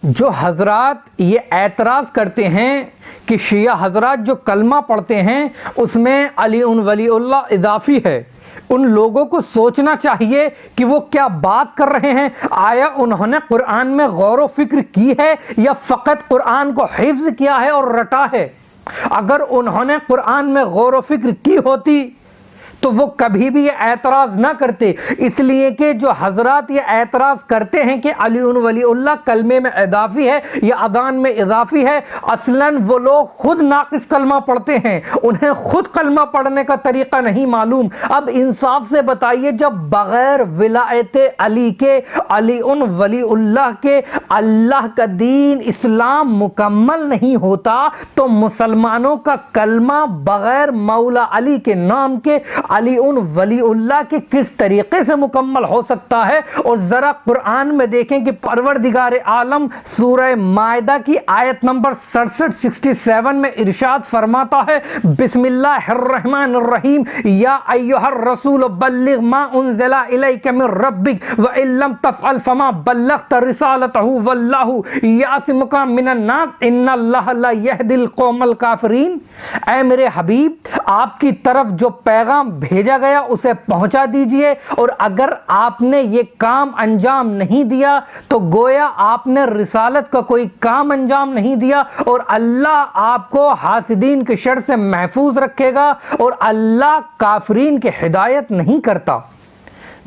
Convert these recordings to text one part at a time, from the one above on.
جو حضرات یہ اعتراض کرتے ہیں کہ شیعہ حضرات جو کلمہ پڑھتے ہیں اس میں علی ولی اللہ اضافی ہے، ان لوگوں کو سوچنا چاہیے کہ وہ کیا بات کر رہے ہیں۔ آیا انہوں نے قرآن میں غور و فکر کی ہے یا فقط قرآن کو حفظ کیا ہے اور رٹا ہے؟ اگر انہوں نے قرآن میں غور و فکر کی ہوتی تو وہ کبھی بھی یہ اعتراض نہ کرتے، اس لیے کہ جو حضرات یہ اعتراض کرتے ہیں کہ علی ولی اللہ کلمے میں اضافی ہے یا اذان میں اضافی ہے، اصلاً وہ لوگ خود ناقص کلمہ پڑھتے ہیں، انہیں خود کلمہ پڑھنے کا طریقہ نہیں معلوم۔ اب انصاف سے بتائیے، جب بغیر ولایت علی کے، علی ولی اللہ کے، اللہ کا دین اسلام مکمل نہیں ہوتا تو مسلمانوں کا کلمہ بغیر مولا علی کے نام کے، علی ولی اللہ کے کس طریقے سے مکمل ہو سکتا ہے؟ اور ذرا قرآن میں دیکھیں کہ پروردگار عالم سورہ مائدہ کی آیت نمبر 67 میں ارشاد فرماتا ہے، بسم اللہ الرحمن الرحیم، یا ایھا الرسول بلغ ما انزل الیک من ربک وان لم تفعل فما بلغت رسالتہ واللہ یعصمک من الناس ان اللہ لا یہدی القوم الکافرین۔ اے میرے حبیب، آپ کی طرف جو پیغام بھیجا گیا اسے پہنچا دیجئے، اور اگر آپ نے یہ کام انجام نہیں دیا تو گویا آپ نے رسالت کا کوئی کام انجام نہیں دیا، اور اللہ آپ کو حاسدین کے شر سے محفوظ رکھے گا، اور اللہ کافرین کی ہدایت نہیں کرتا۔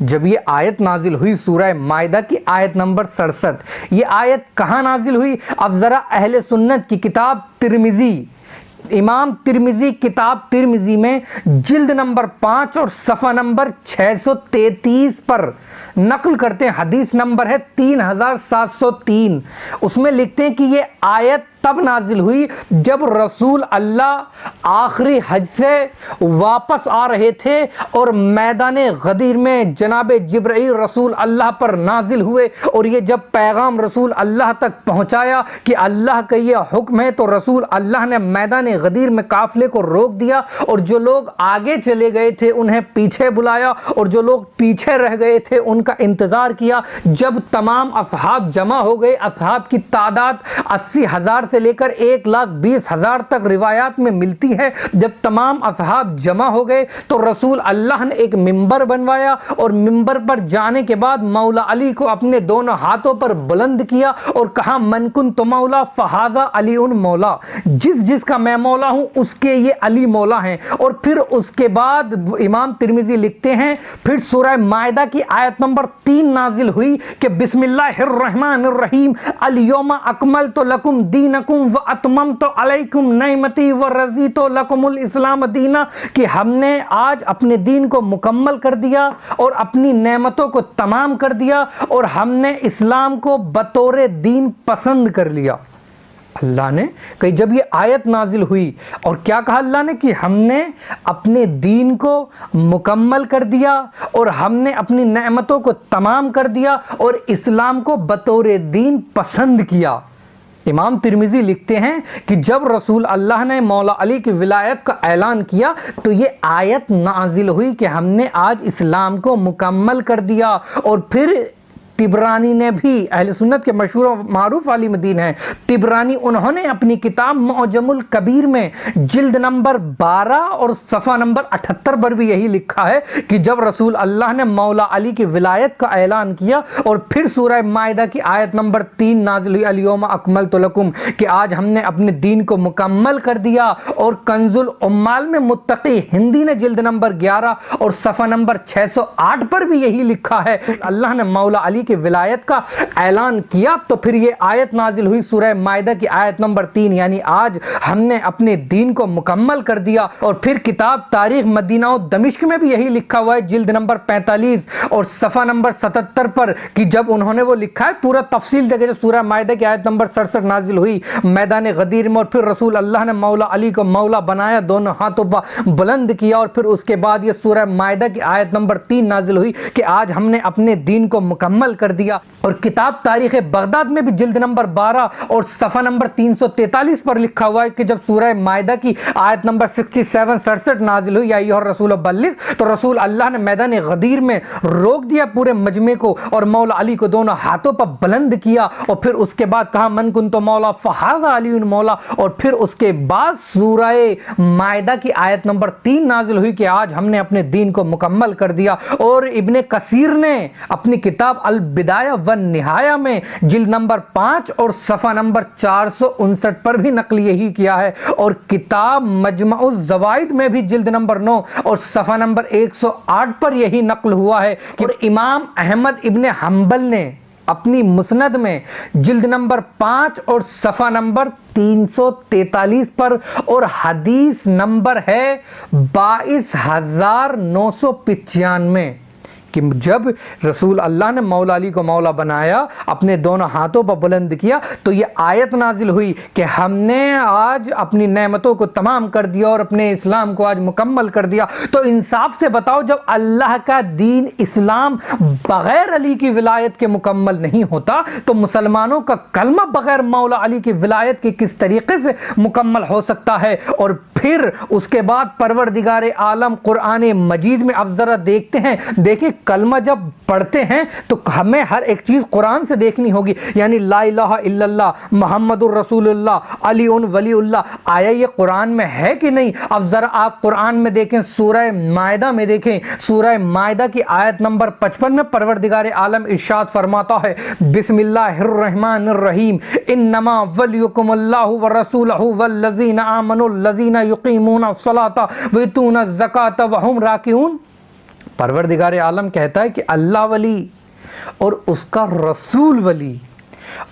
جب یہ آیت نازل ہوئی سورہ مائدہ کی آیت نمبر 67، یہ آیت کہاں نازل ہوئی؟ اب ذرا اہل سنت کی کتاب ترمذی، امام ترمذی کتاب ترمذی میں جلد نمبر 5 اور صفحہ نمبر 633 پر نقل کرتے ہیں، حدیث نمبر ہے 3703۔ اس میں لکھتے ہیں کہ یہ آیت تب نازل ہوئی جب رسول اللہ آخری حج سے واپس آ رہے تھے اور میدان غدیر میں جناب جبرائیل رسول اللہ پر نازل ہوئے، اور یہ جب پیغام رسول اللہ تک پہنچایا کہ اللہ کا یہ حکم ہے تو رسول اللہ نے میدان غدیر میں قافلے کو روک دیا، اور جو لوگ آگے چلے گئے تھے انہیں پیچھے بلایا، اور جو لوگ پیچھے رہ گئے تھے ان کا انتظار کیا۔ جب تمام اصحاب جمع ہو گئے، اصحاب کی تعداد 80,000 سے لے کر 1,20,000 تک روایات میں ملتی ہے، جب تمام اصحاب جمع ہو گئے تو رسول اللہ نے ایک ممبر بنوایا، اور ممبر پر جانے کے بعد مولا علی کو اپنے دونوں ہاتھوں پر بلند کیا اور کہا، من کنت مولا فہذا علی مولا، جس کا میں مولا ہوں اس کے یہ علی مولا ہیں۔ اور پھر اس کے بعد امام ترمذی لکھتے ہیں، پھر سورہ مائدہ کی آیت نمبر 3 نازل ہوئی کہ بسم اللہ الرحمن الرحیم، الیوم اکملت لکم دینکم واتممت علیکم نعمتی ورضیت لکم الاسلام دینا، کہ ہم نے آج اپنے دین کو مکمل کر دیا اور اپنی نعمتوں کو تمام کر دیا، اور ہم نے اسلام کو بطور دین پسند کر لیا۔ اللہ نے کہ جب یہ آیت نازل ہوئی اور کیا کہا اللہ نے کہ ہم نے اپنے دین کو مکمل کر دیا اور ہم نے اپنی نعمتوں کو تمام کر دیا اور اسلام کو بطور دین پسند کیا۔ امام ترمذی لکھتے ہیں کہ جب رسول اللہ نے مولا علی کی ولایت کا اعلان کیا تو یہ آیت نازل ہوئی کہ ہم نے آج اسلام کو مکمل کر دیا۔ اور پھر طبرانی نے بھی، اہل سنت کے مشہور و معروف عالم دین ہیں طبرانی، انہوں نے اپنی کتاب معجم الکبیر میں جلد نمبر 12 اور صفحہ نمبر 78 پر بھی یہی لکھا ہے کہ جب رسول اللہ نے مولا علی کی ولایت کا اعلان کیا اور پھر سورہ مائدہ کی آیت نمبر 3 نازل ہوئی، الیوم اکملت لکم، کہ آج ہم نے اپنے دین کو مکمل کر دیا۔ اور کنز العمال میں متقی ہندی نے جلد نمبر 11 اور صفحہ نمبر 608 پر بھی یہی لکھا ہے، اللہ نے مولا علی کی ولایت کا اعلان کیا تو پھر یہ آیت نازل ہوئی سورہ مائدہ کی آیت نمبر 3، یعنی آج ہم نے اپنے دین کو مکمل کر دیا۔ اور پھر کتاب تاریخ مدینہ و دمشق میں بھی یہی لکھا ہوا ہے جلد نمبر 45 اور صفحہ نمبر 77 پر کہ جب انہوں نے وہ لکھا ہے پورا تفصیل دے کے، جو سورہ مائدہ کی آیت نمبر 67 نازل ہوئی میدان غدیر میں، اور پھر رسول اللہ نے مولا علی کو مولا بنایا، دونوں ہاتھوں پر بلند کیا، اور پھر اس کے بعد یہ سورہ مائدہ کی آیت نمبر 3 نازل ہوئی کہ آج ہم نے اپنے دین کو مکمل مکمل کر دیا۔ اور کتاب تاریخ بغداد میں بھی جلد نمبر 12 اور صفحہ نمبر 343 پر لکھا ہوا ہے کہ جب سورہ مائدہ کی آیت نمبر 67 نازل ہوئی یا ایھا الرسول بلغ، تو رسول اللہ نے میدان غدیر میں روک دیا پورے مجمع کو اور مولا علی کو دونوں ہاتھوں پر بلند کیا، اور پھر اس کے بعد کہا من کنت مولا فہذا علی مولا، اور پھر اس کے بعد سورہ مائدہ کی آیت نمبر 3 نازل ہوئی کہ آج ہم نے اپنے دین کو مکمل کر دیا۔ اور ابن کثیر نے اپنی کتاب البدایہ والنہایہ میں جلد نمبر 5 اور صفحہ نمبر 459 پر بھی نقل یہی کیا ہے، اور کتاب مجمع الزوائد میں بھی جلد نمبر 9 اور صفحہ نمبر 108 پر یہی نقل ہوا ہے کہ امام احمد ابن حنبل نے اپنی مسند میں جلد نمبر 5 اور صفحہ نمبر 343 پر، اور حدیث نمبر ہے 22,995 کہ جب رسول اللہ نے مولا علی کو مولا بنایا، اپنے دونوں ہاتھوں پر بلند کیا، تو یہ آیت نازل ہوئی کہ ہم نے آج اپنی نعمتوں کو تمام کر دیا اور اپنے اسلام کو آج مکمل کر دیا۔ تو انصاف سے بتاؤ، جب اللہ کا دین اسلام بغیر علی کی ولایت کے مکمل نہیں ہوتا، تو مسلمانوں کا کلمہ بغیر مولا علی کی ولایت کے کس طریقے سے مکمل ہو سکتا ہے؟ اور پھر اس کے بعد پروردگار عالم قرآن مجید میں اب ذرا دیکھتے ہیں، دیکھیں کلمہ جب پڑھتے ہیں تو ہمیں ہر ایک چیز قرآن سے دیکھنی ہوگی، یعنی لا الہ الا اللہ محمد الرسول اللہ علی ولی اللہ، آیا یہ قرآن میں ہے کہ نہیں؟ اب ذرا آپ قرآن میں دیکھیں، سورہ مائدہ میں دیکھیں، سورہ مائدہ کی آیت نمبر 55 میں پروردگار عالم ارشاد فرماتا ہے بسم اللہ الرحمن الرحیم انما ولیکم اللہ ورسولہ والذین آمنوا الذین یقیمون الصلاۃ ویؤتون الزکاۃ وہم راکعون۔ پروردگار عالم کہتا ہے کہ اللہ ولی اور اس کا رسول ولی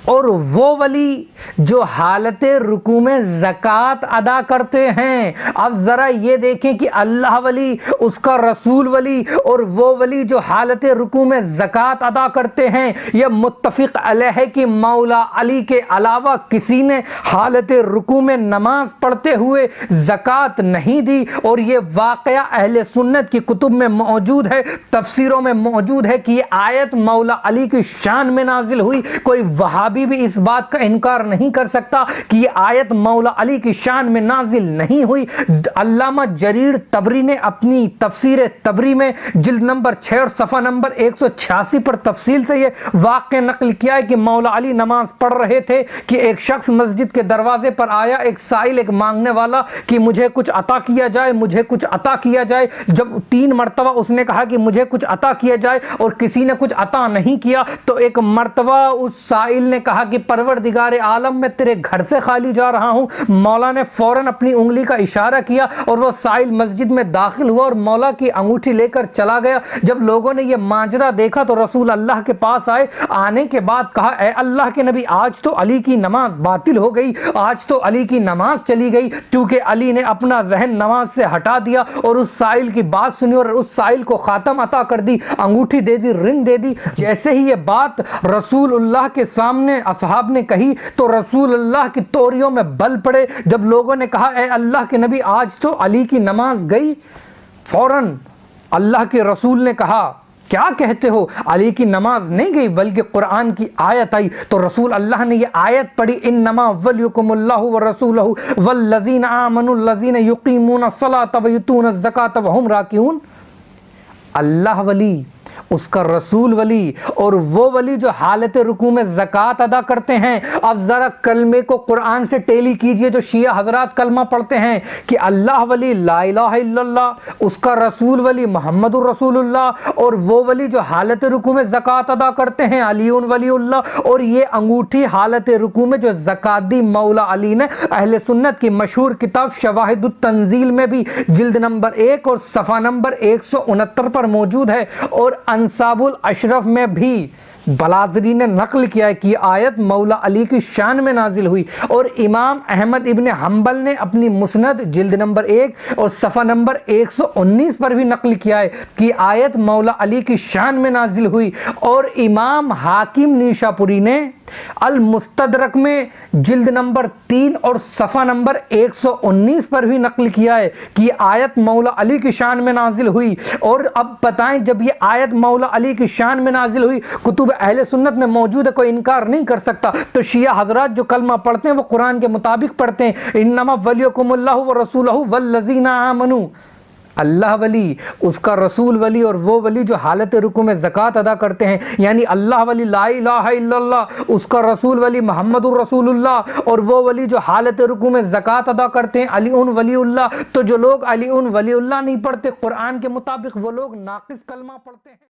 اور وہ ولی جو حالت رکوع میں زکوٰۃ ادا کرتے ہیں۔ اب ذرا یہ دیکھیں کہ اللہ ولی، اس کا رسول ولی اور وہ ولی جو حالت رکوع میں زکوٰۃ ادا کرتے ہیں، یہ متفق علیہ ہے کہ مولا علی کے علاوہ کسی نے حالت رکوع میں نماز پڑھتے ہوئے زکوٰۃ نہیں دی، اور یہ واقعہ اہل سنت کی کتب میں موجود ہے، تفسیروں میں موجود ہے کہ یہ آیت مولا علی کی شان میں نازل ہوئی۔ کوئی وہابی بھی اس بات کا انکار نہیں کر سکتا کہ یہ آیت مولا علی کی شان میں نازل نہیں ہوئی۔ علامہ جریر طبری نے اپنی تفسیر طبری میں جلد نمبر 6 اور صفحہ نمبر 186 پر تفصیل سے یہ واقعہ نقل کیا ہے کہ مولا علی نماز پڑھ رہے تھے کہ ایک شخص مسجد کے دروازے پر آیا، ایک سائل، ایک مانگنے والا کہ مجھے کچھ عطا کیا جائے، مجھے کچھ عطا کیا جائے۔ جب 3 مرتبہ اس نے کہا کہ مجھے کچھ عطا کیا جائے اور کسی نے کچھ عطا نہیں کیا، تو ایک مرتبہ اس سائل نے کہا کہ پروردگار عالم میں تیرے گھر سے خالی جا رہا ہوں۔ مولا نے فوراً اپنی انگلی کا اشارہ کیا اور وہ سائل مسجد میں داخل ہوا اور مولا کی انگوٹھی لے کر چلا گیا۔ جب لوگوں نے یہ ماجرا دیکھا تو رسول اللہ کے پاس آئے، آنے کے بعد کہا اے اللہ کے نبی، آج تو علی کی نماز باطل ہو گئی، آج تو علی کی نماز چلی گئی، کیونکہ علی نے اپنا ذہن نماز سے ہٹا دیا اور اس سائل کی بات سنی اور اس سائل کو خاتم عطا کر دی، انگوٹھی دے دی، رنگ دے دی۔ جیسے ہی یہ بات رسول اللہ کے سامنے اصحاب نے کہی تو رسول اللہ کی توریوں میں بل پڑے۔ جب لوگوں نے کہا اے اللہ کے نبی، آج تو علی کی نماز گئی، فوراً اللہ کے رسول نے کہا کیا کہتے ہو؟ علی کی نماز نہیں گئی بلکہ قرآن کی آیت آئی۔ تو رسول اللہ نے یہ آیت پڑھی انما ولیکم اللہ ورسولہ والذین آمنوا الذین یقیمون الصلاۃ ویؤتون الزکاۃ وہم راکعون۔ اللہ ولی، اس کا رسول ولی اور وہ ولی جو حالت رکوع میں زکوٰۃ ادا کرتے ہیں۔ اب ذرا کلمے کو قرآن سے ٹیلی کیجئے، جو شیعہ حضرات کلمہ پڑھتے ہیں کہ اللہ ولی لا الہ الا اللہ، اس کا رسول ولی محمد الرسول اللہ، اور وہ ولی جو حالت رکوع میں زکوٰۃ ادا کرتے ہیں علی ولی اللہ، اور یہ انگوٹھی حالت رکوع میں جو زکوٰۃ دی مولا علی نے۔ اہل سنت کی مشہور کتاب شواہد التنزیل میں بھی جلد نمبر 1 اور صفحہ نمبر 169 پر موجود ہے، اور انصاب الاشرف میں بھی بلازری نے نقل کیا ہے کہ یہ آیت مولا علی کی شان میں نازل ہوئی، اور امام احمد ابن حنبل نے اپنی مسند جلد نمبر 1 اور صفحہ نمبر 119 پر بھی نقل کیا ہے کہ یہ آیت مولا علی کی شان میں نازل ہوئی، اور امام حاکم نیشاپوری نے المستدرک میں جلد نمبر 3 اور صفحہ نمبر 119 پر بھی نقل کیا ہے کہ یہ آیت مولا علی کی شان میں نازل ہوئی۔ اور اب بتائیں جب یہ آیت مولا علی کی شان میں نازل ہوئی، کتب اہل سنت میں موجود ہے، کوئی انکار نہیں کر سکتا، تو شیعہ حضرات جو کلمہ پڑھتے ہیں وہ قرآن کے مطابق پڑھتے ہیں۔ انما ولیکم اللہ ورسولہ والذین آمنوا، اللہ ولی، اس کا رسول ولی، اور وہ ولی جو حالت رکوع میں زکوٰۃ ادا کرتے ہیں، یعنی اللہ ولی لا الہ الا اللہ، اس کا رسول ولی محمد الرسول اللہ، اور وہ ولی جو حالت رکوع میں زکوٰۃ ادا کرتے ہیں علی ولی اللہ۔ تو جو لوگ علی ولی اللہ نہیں پڑھتے قرآن کے مطابق، وہ لوگ ناقص کلمہ پڑھتے ہیں۔